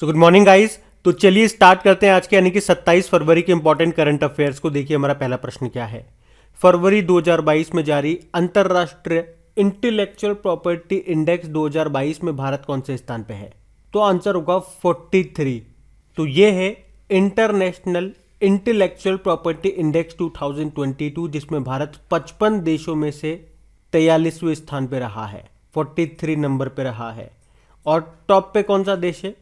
So good morning guys. तो चलिए start करते हैं आज के यानी कि 27 फरवरी के इंपॉर्टेंट करंट अफेयर्स को। देखिए हमारा पहला प्रश्न क्या है। फरवरी 2022 में जारी अंतरराष्ट्रीय इंटेलेक्चुअल प्रॉपर्टी इंडेक्स 2022 में भारत कौन से स्थान पे है? तो आंसर होगा 43। तो ये है इंटरनेशनल इंटेलेक्चुअल प्रॉपर्टी इंडेक्स 2022, जिसमें भारत 55 देशों में से 43वें स्थान पे रहा है, 43 नंबर पे रहा है। और टॉप पे कौन सा देश है?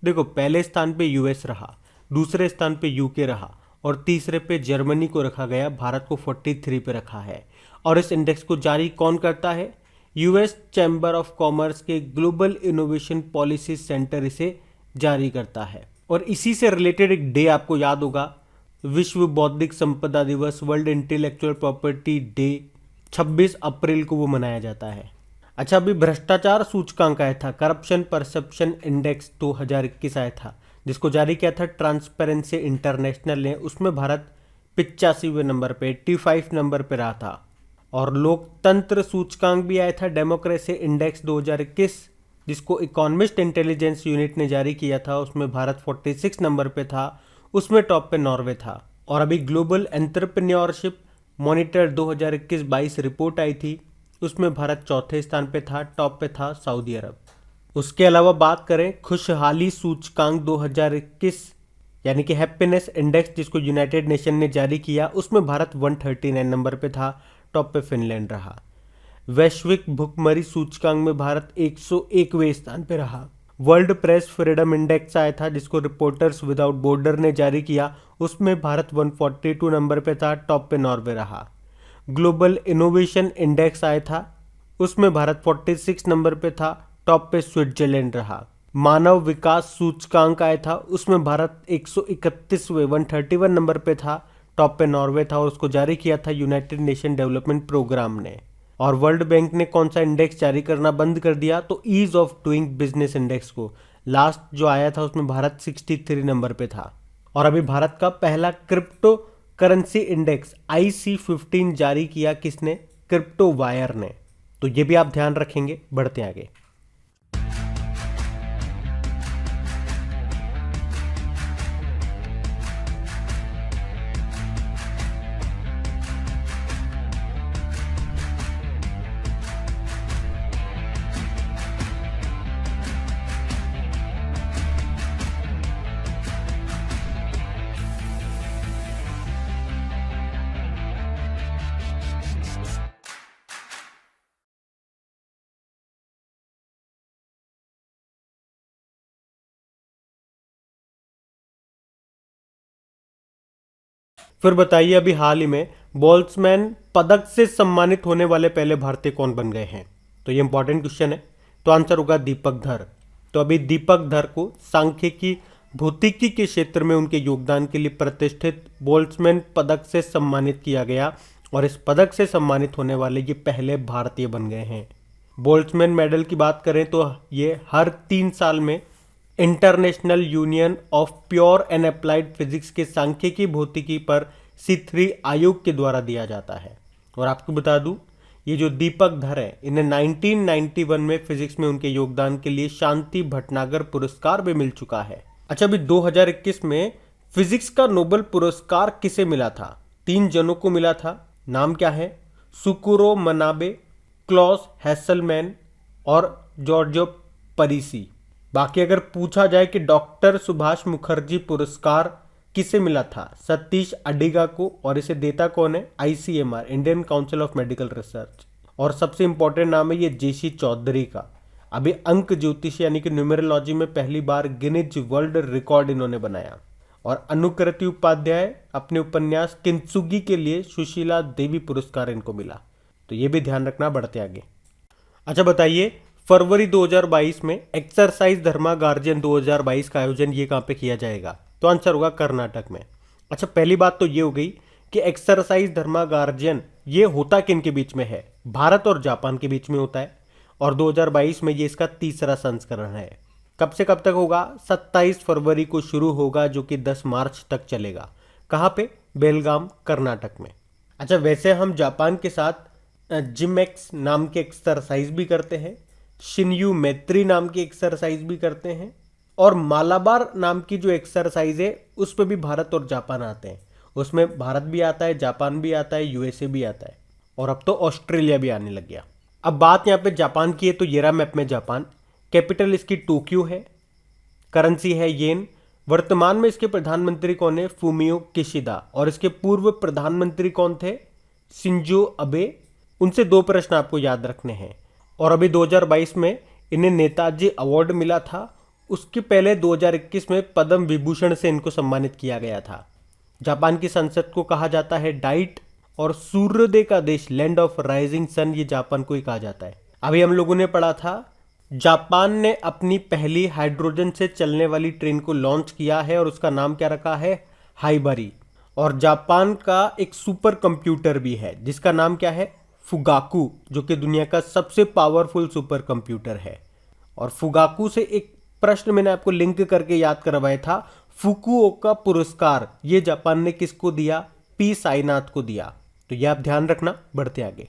देखो, पहले स्थान पे यूएस रहा, दूसरे स्थान पे यूके रहा और तीसरे पे जर्मनी को रखा गया। भारत को 43 पे रखा है। और इस इंडेक्स को जारी कौन करता है? यूएस चैम्बर ऑफ कॉमर्स के ग्लोबल इनोवेशन पॉलिसी सेंटर इसे जारी करता है। और इसी से रिलेटेड एक डे आपको याद होगा, विश्व बौद्धिक संपदा दिवस, वर्ल्ड इंटेलेक्चुअल प्रॉपर्टी डे 26 अप्रैल को वो मनाया जाता है। अच्छा, अभी भ्रष्टाचार सूचकांक आया था, करप्शन परसेप्शन इंडेक्स 2021 आया था, जिसको जारी किया था ट्रांसपेरेंसी इंटरनेशनल ने। उसमें भारत 85वें नंबर पे, 85 नंबर पे रहा था। और लोकतंत्र सूचकांक भी आया था, डेमोक्रेसी इंडेक्स 2021, जिसको इकोनॉमिस्ट इंटेलिजेंस यूनिट ने जारी किया था। उसमें भारत 46 नंबर पे था, उसमें टॉप पे नॉर्वे था। और अभी ग्लोबल एंटरप्रेन्योरशिप मॉनिटर 2021-22 रिपोर्ट आई थी, उसमें भारत चौथे स्थान पे था, टॉप पे था सऊदी अरब। उसके अलावा बात करें खुशहाली सूचकांक 2021 यानी कि हैप्पीनेस इंडेक्स, जिसको यूनाइटेड नेशन ने जारी किया, उसमें भारत 139 नंबर पे था, टॉप पे फिनलैंड रहा। वैश्विक भुखमरी सूचकांक में भारत 101वें स्थान पे रहा। वर्ल्ड प्रेस फ्रीडम इंडेक्स आया था, जिसको रिपोर्टर्स विदाउट बॉर्डर ने जारी किया, उसमें भारत 142 नंबर पे था, टॉप पे नॉर्वे रहा। ग्लोबल इनोवेशन इंडेक्स आया था, उसमें भारत 46 नंबर पे था, टॉप पे स्विट्जरलैंड रहा। मानव विकास सूचकांक आया था, उसमें भारत 131वें 131 नंबर पे था, टॉप पे नॉर्वे था और उसको जारी किया था यूनाइटेड नेशन डेवलपमेंट प्रोग्राम ने। और वर्ल्ड बैंक ने कौन सा इंडेक्स जारी करना बंद कर दिया? तो ease of doing business index को। लास्ट जो आया था उसमें भारत 63 नंबर पे था। और अभी भारत का पहला क्रिप्टो करेंसी इंडेक्स IC15 जारी किया किसने? क्रिप्टो वायर ने। तो ये भी आप ध्यान रखेंगे। बढ़ते आगे। फिर बताइए, अभी हाल ही में बोल्ट्जमैन पदक से सम्मानित होने वाले पहले भारतीय कौन बन गए हैं? तो ये इंपॉर्टेंट क्वेश्चन है। तो आंसर होगा दीपक धर। तो अभी दीपक धर को सांख्यिकी भौतिकी के क्षेत्र में उनके योगदान के लिए प्रतिष्ठित बोल्ट्जमैन पदक से सम्मानित किया गया और इस पदक से सम्मानित होने वाले ये पहले भारतीय बन गए हैं। बोल्ट्जमैन मेडल की बात करें तो ये हर 3 साल में international union of pure and applied physics के सांख्यिकी भौतिकी पर C3 आयोग के द्वारा दिया जाता है। और आपको बता दूं, ये जो दीपक धर है, इन्हें 1991 में फिजिक्स में उनके योगदान के लिए शांति भटनागर पुरस्कार भी मिल चुका है। अच्छा, अभी 2021 में फिजिक्स का नोबेल पुरस्कार किसे मिला था? 3 जनों को मिला था। नाम क्या है? सुकुरो मनाबे, क्लॉस हैसलमैन और जॉर्जो परीसी। बाकी अगर पूछा जाए कि डॉक्टर सुभाष मुखर्जी पुरस्कार किसे मिला था? सतीश अडिगा को। और इसे देता कौन है? ICMR, Indian council of medical research. और सबसे इंपॉर्टेंट नाम है ये JC चौधरी का। अभी अंक ज्योतिष यानी कि न्यूमेरोलॉजी में पहली बार गिनीज वर्ल्ड रिकॉर्ड इन्होंने बनाया। और अनुकृति उपाध्याय अपने उपन्यास किंत्सुगी के लिए सुशीला देवी पुरस्कार इनको मिला। तो ये भी ध्यान रखना। बढ़ते आगे। अच्छा बताइए, फरवरी 2022 में एक्सरसाइज धर्मा गार्जियन 2022 का आयोजन ये कहाँ पे किया जाएगा? तो आंसर होगा कर्नाटक में। अच्छा, पहली बात तो ये हो गई कि एक्सरसाइज धर्मा गार्जियन ये होता किन के बीच में है? भारत और जापान के बीच में होता है। और 2022 में ये इसका तीसरा संस्करण है। कब से कब तक होगा? 27 फरवरी को शुरू होगा, जो कि 10 मार्च तक चलेगा। कहाँ पे? बेलगाम, कर्नाटक में। अच्छा, वैसे हम जापान के साथ जिमएक्स नाम के एक्सरसाइज भी करते हैं, शिन्यू मैत्री नाम की एक्सरसाइज भी करते हैं और मालाबार नाम की जो एक्सरसाइज है उस पर भी भारत और जापान आते हैं। उसमें भारत भी आता है, जापान भी आता है, यूएसए भी आता है और अब तो ऑस्ट्रेलिया भी आने लग गया। अब बात यहाँ पे जापान की है तो ये रहा मैप में जापान। कैपिटल इसकी टोक्यो है, करेंसी है येन। वर्तमान में इसके प्रधानमंत्री कौन है? Fumio Kishida. और इसके पूर्व प्रधानमंत्री कौन थे? Shinzo Abe. उनसे 2 प्रश्न आपको याद रखने हैं। और अभी 2022 में इन्हें नेताजी अवार्ड मिला था। उसके पहले 2021 में पद्म विभूषण से इनको सम्मानित किया गया था। जापान की संसद को कहा जाता है डाइट, और सूर्योदय का देश, लैंड ऑफ राइजिंग सन, ये जापान को ही कहा जाता है। अभी हम लोगों ने पढ़ा था जापान ने अपनी पहली हाइड्रोजन से चलने वाली ट्रेन को लॉन्च किया है और उसका नाम क्या रखा है? हाइबारी। और जापान का एक सुपर कंप्यूटर भी है जिसका नाम क्या है? फुगाकू, जो कि दुनिया का सबसे पावरफुल सुपर कंप्यूटर है। और फुगाकू से एक प्रश्न मैंने आपको लिंक करके याद करवाया था। फुकुओका पुरस्कार ये जापान ने किसको दिया? पी साईनाथ को दिया। तो ये आप ध्यान रखना। बढ़ते आगे।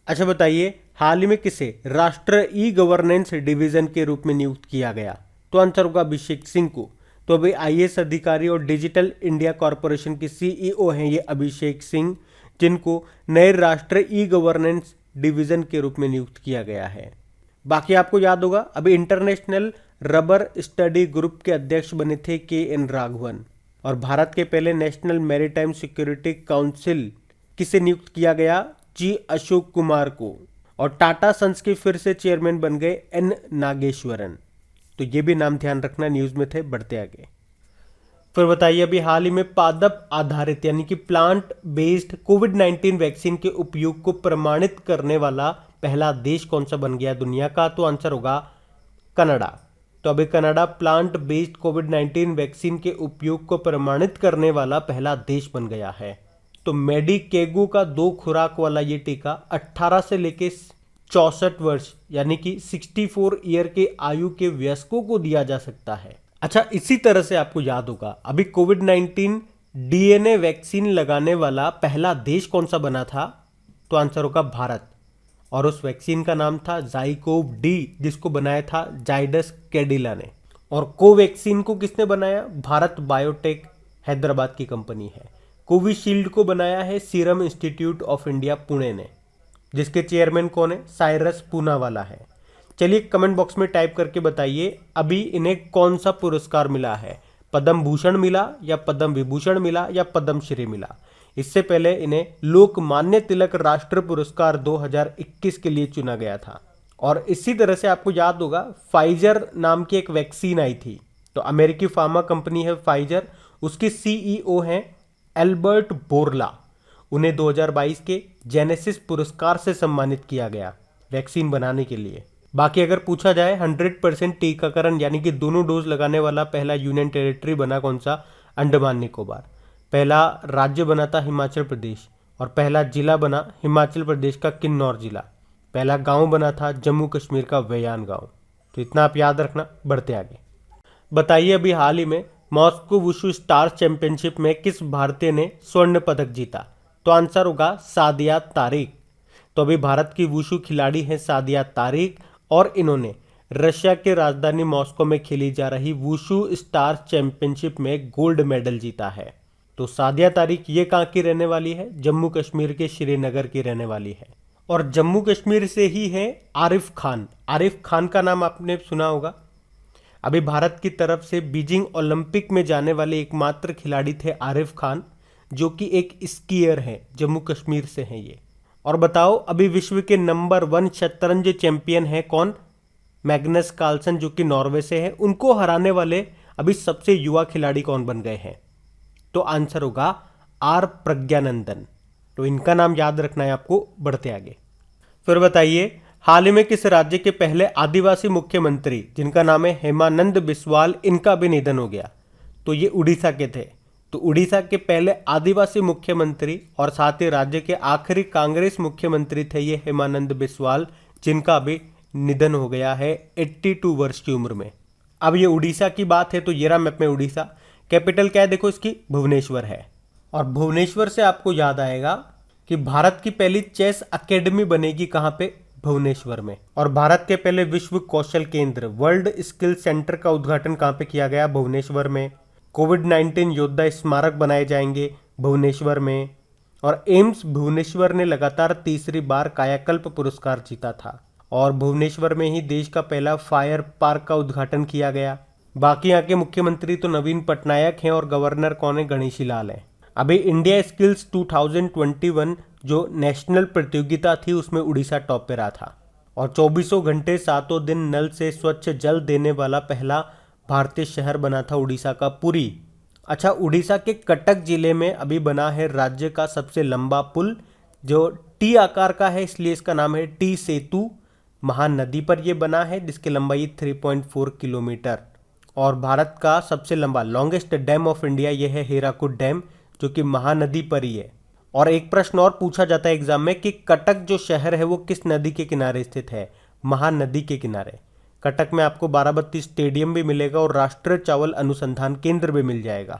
अच्छा बताइए, हाल ही में किसे राष्ट्र ई गवर्नेंस डिवीजन के रूप में नियुक्त किया गया? तो आंसर होगा अभिषेक सिंह को। तो अभी आईएएस अधिकारी और डिजिटल इंडिया कॉरपोरेशन के सीईओ हैं ये अभिषेक सिंह, जिनको नए राष्ट्र ई गवर्नेंस डिवीजन के रूप में नियुक्त किया गया है। बाकी आपको याद होगा अभी इंटरनेशनल रबर स्टडी ग्रुप के अध्यक्ष बने थे KN राघवन। और भारत के पहले नेशनल मैरीटाइम सिक्योरिटी काउंसिल किसे नियुक्त किया गया? जी अशोक कुमार को। और टाटा सन्स के फिर से चेयरमैन बन गए N नागेश्वरन। तो ये भी नाम ध्यान रखना, न्यूज में थे। बढ़ते आगे। फिर बताइए, अभी हाल ही में पादप आधारित यानी कि प्लांट बेस्ड कोविड-19 वैक्सीन के उपयोग को प्रमाणित करने वाला पहला देश कौन सा बन गया दुनिया का? तो आंसर होगा कनाडा। तो अभी कनाडा प्लांट बेस्ड कोविड-19 वैक्सीन के उपयोग को प्रमाणित करने वाला पहला देश बन गया है। तो मेडिकेगो का 2 खुराक वाला ये टीका 18 से लेके 64 वर्ष यानी कि 64 ईयर के आयु के वयस्कों को दिया जा सकता है। अच्छा, इसी तरह से आपको याद होगा अभी कोविड-19 DNA वैक्सीन लगाने वाला पहला देश कौन सा बना था? तो आंसर होगा भारत। और उस वैक्सीन का नाम था जाइकोव डी, जिसको बनाया था जाइडस कैडिला ने। और कोवैक्सीन को किसने बनाया? भारत बायोटेक हैदराबाद की कंपनी है। कोविशील्ड को बनाया है serum institute of India Pune ने, जिसके चेयरमैन कौन है? साइरस पूनावाला है। चलिए कमेंट बॉक्स में टाइप करके बताइए अभी इन्हें कौन सा पुरस्कार मिला है? पद्म भूषण मिला या पद्म विभूषण मिला या पद्मश्री मिला? इससे पहले इन्हें लोकमान्य तिलक राष्ट्र पुरस्कार 2021 के लिए चुना गया था। और इसी तरह से आपको याद होगा फाइजर नाम की एक वैक्सीन आई थी। तो अमेरिकी फार्मा कंपनी है फाइजर, उसके सीईओ हैं एल्बर्ट बोरला। उन्हें 2022 के जेनेसिस पुरस्कार से सम्मानित किया गया वैक्सीन बनाने के लिए। बाकी अगर पूछा जाए 100% टीकाकरण यानी कि दोनों डोज लगाने वाला पहला यूनियन टेरिटरी बना कौन सा? अंडमान निकोबार। पहला राज्य बना था हिमाचल प्रदेश और पहला जिला बना हिमाचल प्रदेश का किन्नौर जिला। पहला गांव बना था जम्मू कश्मीर का वैयान गांव। तो इतना आप याद रखना। बढ़ते आगे। बताइए, अभी हाल ही में मॉस्को वुशु स्टार चैंपियनशिप में किस भारतीय ने स्वर्ण पदक जीता? तो आंसर होगा सादिया तारिक। तो अभी भारत की वुशु खिलाड़ी हैं सादिया तारिक और इन्होंने रशिया के राजधानी मॉस्को में खेली जा रही वुशु स्टार चैंपियनशिप में गोल्ड मेडल जीता है। तो सादिया तारिक ये कहाँ की रहने वाली है? जम्मू कश्मीर के श्रीनगर की रहने वाली है। और जम्मू कश्मीर से ही है आरिफ खान। आरिफ खान का नाम आपने सुना होगा। अभी भारत की तरफ से बीजिंग ओलंपिक में जाने वाले एकमात्र खिलाड़ी थे आरिफ खान, जो कि एक स्कीयर हैं, जम्मू कश्मीर से हैं ये। और बताओ, अभी विश्व के नंबर 1 शतरंज चैंपियन है कौन? मैग्नस कार्लसन, जो कि नॉर्वे से है। उनको हराने वाले अभी सबसे युवा खिलाड़ी कौन बन गए हैं? तो आंसर होगा आर प्रज्ञानंदन। तो इनका नाम याद रखना है आपको। बढ़ते आगे। फिर बताइए, हाल ही में किस राज्य के पहले आदिवासी मुख्यमंत्री जिनका नाम है हेमानंद बिस्वाल, इनका भी निधन हो गया? तो ये उड़ीसा के थे। तो उड़ीसा के पहले आदिवासी मुख्यमंत्री और साथ ही राज्य के आखिरी कांग्रेस मुख्यमंत्री थे ये हेमानंद बिस्वाल, जिनका भी निधन हो गया है 82 वर्ष की उम्र में। अब ये उड़ीसा की बात है तो ये रहा मैप में उड़ीसा। कैपिटल क्या है? देखो इसकी भुवनेश्वर है। और भुवनेश्वर से आपको याद आएगा कि भारत की पहली चेस अकेडमी बनेगी कहाँ पे? भुवनेश्वर में। और भारत के पहले विश्व कौशल केंद्र वर्ल्ड स्किल सेंटर का उद्घाटन कहाँ पे किया गया? भुवनेश्वर में। कोविड-19 योद्धा स्मारक बनाए जाएंगे भुवनेश्वर में। और एम्स भुवनेश्वर ने लगातार तीसरी बार कायाकल्प पुरस्कार जीता था। और भुवनेश्वर में ही देश का पहला फायर पार्क का उद्घाटन किया गया। बाकी यहाँ के मुख्यमंत्री तो नवीन पटनायक हैं और गवर्नर कौन है? गणेशी लाल है। अभी इंडिया स्किल्स 2021 जो नेशनल प्रतियोगिता थी उसमें उड़ीसा टॉप पे रहा था। और 24 घंटे 7 दिन नल से स्वच्छ जल देने वाला पहला भारतीय शहर बना था उड़ीसा का पुरी। अच्छा, उड़ीसा के कटक जिले में अभी बना है राज्य का सबसे लंबा पुल जो टी आकार का है, इसलिए इसका नाम है टी सेतु। महानदी पर यह बना है जिसकी लंबाई 3.4 किलोमीटर। और भारत का सबसे लंबा लॉन्गेस्ट डैम ऑफ इंडिया यह है हीराकुद डैम जो कि महानदी पर ही है। और एक प्रश्न और पूछा जाता है एग्जाम में कि कटक जो शहर है वो किस नदी के किनारे स्थित है? महानदी के किनारे। कटक में आपको बाराबती स्टेडियम भी मिलेगा और राष्ट्रीय चावल अनुसंधान केंद्र भी मिल जाएगा।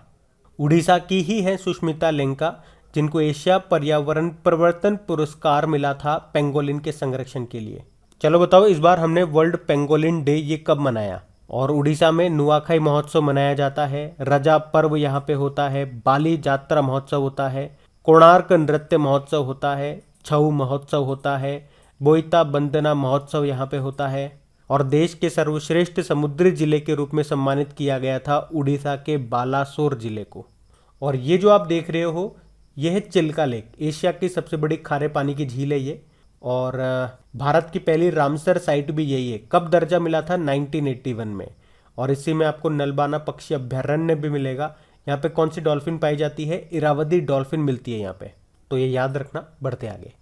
उड़ीसा की ही है सुष्मिता लेंका जिनको एशिया पर्यावरण परिवर्तन पुरस्कार मिला था पेंगोलिन के संरक्षण के लिए। चलो बताओ, इस बार हमने वर्ल्ड पेंगोलिन डे ये कब मनाया? और उड़ीसा में नुआखाई महोत्सव मनाया जाता है, रजा पर्व यहाँ पे होता है, बाली जात्रा महोत्सव होता है, कोणार्क नृत्य महोत्सव होता है, छऊ महोत्सव होता है, बोईता बंदना महोत्सव यहाँ पे होता है। और देश के सर्वश्रेष्ठ समुद्री जिले के रूप में सम्मानित किया गया था उड़ीसा के बालासोर जिले को। और ये जो आप देख रहे हो ये है चिल्का लेक, एशिया की सबसे बड़ी खारे पानी की झील है ये। और भारत की पहली रामसर साइट भी यही है। कब दर्जा मिला था? 1981 में। और इसी में आपको नलबाना पक्षी अभ्यारण्य भी मिलेगा। यहाँ पे कौन सी डॉल्फिन पाई जाती है? इरावदी डॉल्फिन मिलती है यहाँ पे, तो ये याद रखना। बढ़ते आगे।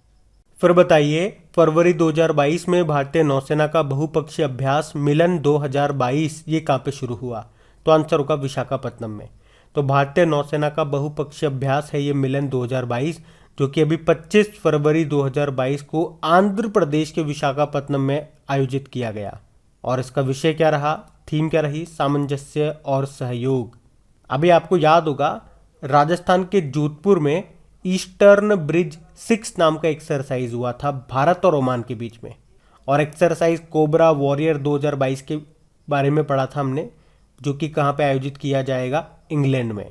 फिर बताइए, फरवरी 2022 में भारतीय नौसेना का बहुपक्षीय अभ्यास मिलन 2022 ये कहाँ पे शुरू हुआ? तो आंसर होगा विशाखापत्तनम में। तो भारतीय नौसेना का बहुपक्षीय अभ्यास है ये मिलन 2022 जो कि अभी 25 फरवरी 2022 को आंध्र प्रदेश के विशाखापत्तनम में आयोजित किया गया। और इसका विषय क्या रहा? थीम क्या रही? सामंजस्य और सहयोग। अभी आपको याद होगा राजस्थान के जोधपुर में ईस्टर्न ब्रिज 6 नाम का एक्सरसाइज हुआ था भारत और ओमान के बीच में। और एक्सरसाइज कोबरा वॉरियर 2022 के बारे में पढ़ा था हमने, जो कि कहाँ पे आयोजित किया जाएगा? इंग्लैंड में।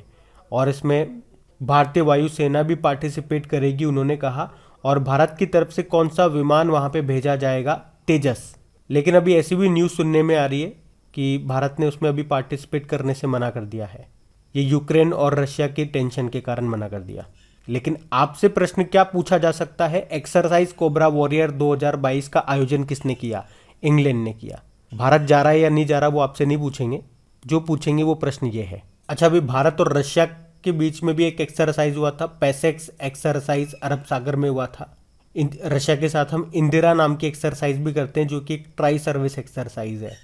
और इसमें भारतीय वायुसेना भी पार्टिसिपेट करेगी उन्होंने कहा। और भारत की तरफ से कौन सा विमान वहाँ पे भेजा जाएगा? तेजस। लेकिन अभी ऐसी भी न्यूज़ सुनने में आ रही है कि भारत ने उसमें अभी पार्टिसिपेट करने से मना कर दिया है। ये यूक्रेन और रशिया की टेंशन के कारण मना कर दिया। लेकिन आपसे प्रश्न क्या पूछा जा सकता है? एक्सरसाइज कोबरा वॉरियर 2022 का आयोजन किसने किया? इंग्लैंड ने किया। भारत जा रहा है या नहीं जा रहा वो आपसे नहीं पूछेंगे, जो पूछेंगे वो प्रश्न ये है। अच्छा, अभी भारत और रशिया के बीच में भी एक एक्सरसाइज हुआ था, पैसेक्स एक्सरसाइज अरब सागर में हुआ था। रशिया के साथ हम इंदिरा नाम की एक्सरसाइज भी करते हैं जो कि एक ट्राई सर्विस एक्सरसाइज है,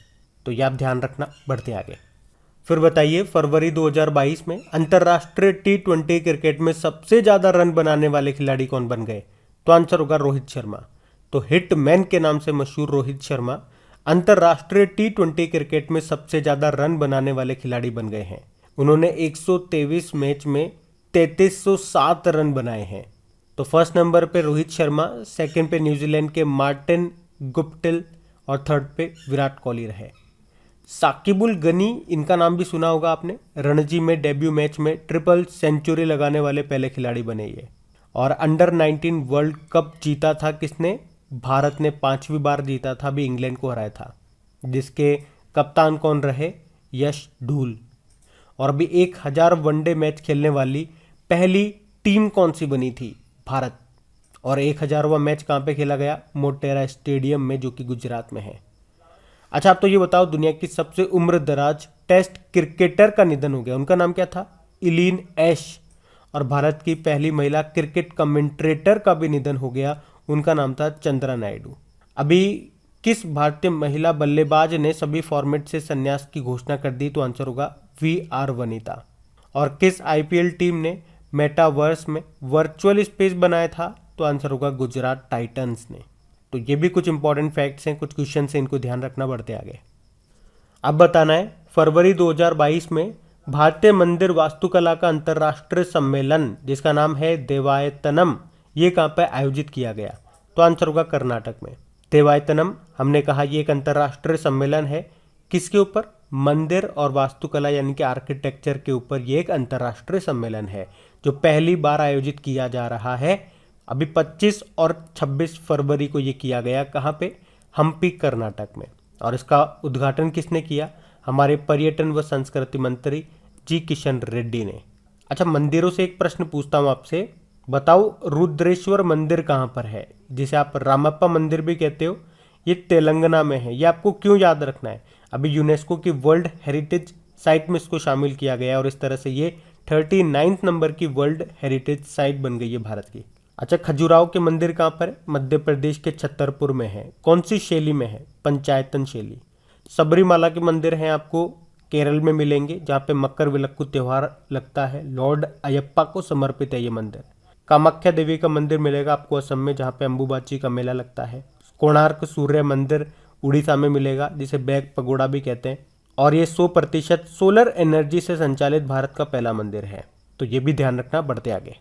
तो ये आप ध्यान रखना। बढ़ते आगे। फिर बताइए, फरवरी 2022 में अंतर्राष्ट्रीय T20 क्रिकेट में सबसे ज़्यादा रन बनाने वाले खिलाड़ी कौन बन गए? तो आंसर होगा रोहित शर्मा। तो हिटमैन के नाम से मशहूर रोहित शर्मा अंतर्राष्ट्रीय T20 क्रिकेट में सबसे ज़्यादा रन बनाने वाले खिलाड़ी बन गए हैं। उन्होंने 123 मैच में 3307 रन बनाए हैं। तो फर्स्ट नंबर पे रोहित शर्मा, सेकंड पे न्यूजीलैंड के मार्टिन गुप्टिल और थर्ड पे विराट कोहली रहे। साकिबुल गनी, इनका नाम भी सुना होगा आपने, रणजी में डेब्यू मैच में ट्रिपल सेंचुरी लगाने वाले पहले खिलाड़ी बने ये। और अंडर 19 वर्ल्ड कप जीता था किसने? भारत ने 5वीं बार जीता था, भी इंग्लैंड को हराया था, जिसके कप्तान कौन रहे? यश ढूल। और अभी 1000 वनडे मैच खेलने वाली पहली टीम कौन सी बनी थी? भारत। और 1000वां मैच कहाँ पे खेला गया? मोटेरा स्टेडियम में, जो कि गुजरात में है। अच्छा, आप तो ये बताओ, दुनिया की सबसे उम्रदराज टेस्ट क्रिकेटर का निधन हो गया, उनका नाम क्या था? इलीन एश। और भारत की पहली महिला क्रिकेट कमेंट्रेटर का भी निधन हो गया, उनका नाम था चंद्रा नायडू। अभी किस भारतीय महिला बल्लेबाज ने सभी फॉर्मेट से संन्यास की घोषणा कर दी? तो आंसर होगा VR वनिता। और किस IPL टीम ने मेटावर्स में वर्चुअल स्पेस बनाया था? तो आंसर होगा गुजरात टाइटंस ने। तो ये भी कुछ इंपॉर्टेंट फैक्ट्स हैं, कुछ क्वेश्चन हैं, इनको ध्यान रखना। बढ़ते आगे। अब बताना है, फरवरी 2022 में भारतीय मंदिर वास्तुकला का अंतर्राष्ट्रीय सम्मेलन जिसका नाम है देवायतनम, ये कहाँ पर आयोजित किया गया? तो आंसर होगा कर्नाटक में। देवायतनम हमने कहा ये एक अंतर्राष्ट्रीय सम्मेलन है, किसके ऊपर? मंदिर और वास्तुकला यानी कि आर्किटेक्चर के ऊपर ये एक अंतर्राष्ट्रीय सम्मेलन है जो पहली बार आयोजित किया जा रहा है। अभी 25 और 26 फरवरी को ये किया गया, कहाँ पे? हम्पी कर्नाटक में। और इसका उद्घाटन किसने किया? हमारे पर्यटन व संस्कृति मंत्री जी किशन रेड्डी ने। अच्छा, मंदिरों से एक प्रश्न पूछता हूँ आपसे, बताओ रुद्रेश्वर मंदिर कहाँ पर है, जिसे आप रामप्पा मंदिर भी कहते हो? ये तेलंगाना में है। ये आपको क्यों याद रखना है? अभी यूनेस्को की वर्ल्ड हेरिटेज साइट में इसको शामिल किया गया और इस तरह से ये 39 नंबर की वर्ल्ड हेरिटेज साइट बन गई है भारत की। अच्छा, खजुराहो के मंदिर कहाँ पर है? मध्य प्रदेश के छतरपुर में है। कौन सी शैली में है? पंचायतन शैली। सबरीमाला के मंदिर हैं आपको केरल में मिलेंगे, जहाँ पे मकर विलक्कू त्यौहार लगता है। लॉर्ड अयप्पा को समर्पित है ये मंदिर। कामाख्या देवी का मंदिर मिलेगा आपको असम में, जहाँ पे अंबुबाची का मेला लगता है। कोणार्क सूर्य मंदिर उड़ीसा में मिलेगा, जिसे बैग पगोड़ा भी कहते हैं। और ये 100% सोलर एनर्जी से संचालित भारत का पहला मंदिर है, तो ये भी ध्यान रखना। बढ़ते आगे,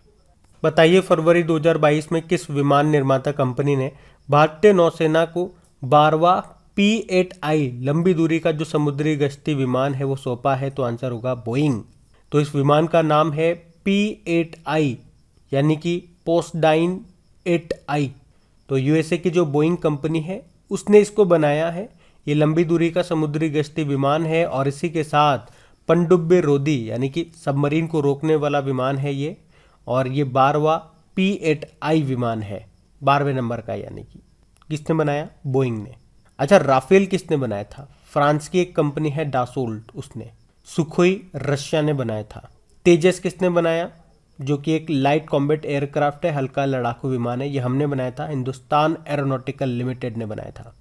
बताइए फरवरी 2022 में किस विमान निर्माता कंपनी ने भारतीय नौसेना को 12वां P-8I लंबी दूरी का जो समुद्री गश्ती विमान है वो सौंपा है? तो आंसर होगा बोइंग। तो इस विमान का नाम है P-8I यानी कि पोसडाइन 8I। तो यूएसए की जो बोइंग कंपनी है उसने इसको बनाया है। ये लंबी दूरी का समुद्री गश्ती विमान है और इसी के साथ पनडुब्बी रोधी यानी कि सबमरीन को रोकने वाला विमान है ये। और ये 12वां P-8I विमान है, 12वें नंबर का, यानी कि किसने बनाया? बोइंग ने। अच्छा, राफेल किसने बनाया था? फ्रांस की एक कंपनी है डासोल्ट, उसने। सुखोई रशिया ने बनाया था। तेजस किसने बनाया? जो कि एक लाइट कॉम्बैट एयरक्राफ्ट है, हल्का लड़ाकू विमान है, ये हमने बनाया था, हिंदुस्तान एरोनॉटिकल लिमिटेड ने बनाया था।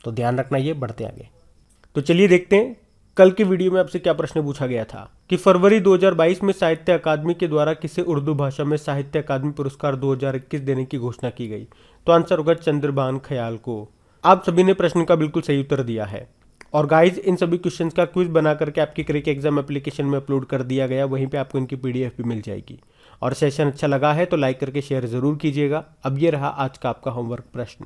तो ध्यान रखना ये। बढ़ते आगे, तो चलिए देखते हैं कल की वीडियो में आपसे क्या प्रश्न पूछा गया था कि फरवरी 2022 में साहित्य अकादमी के द्वारा किसे उर्दू भाषा में साहित्य अकादमी पुरस्कार 2021 देने की घोषणा की गई? तो आंसर होगा चंद्रभान ख्याल को। आप सभी ने प्रश्न का बिल्कुल सही उत्तर दिया है। और गाइज, इन सभी क्वेश्चंस का क्विज बना करके आपकी क्रिक एग्जाम एप्लीकेशन में अपलोड कर दिया गया, वहीं पे आपको इनकी PDF भी मिल जाएगी। और सेशन अच्छा लगा है तो लाइक करके शेयर जरूर कीजिएगा। अब ये रहा आज का आपका होमवर्क प्रश्न।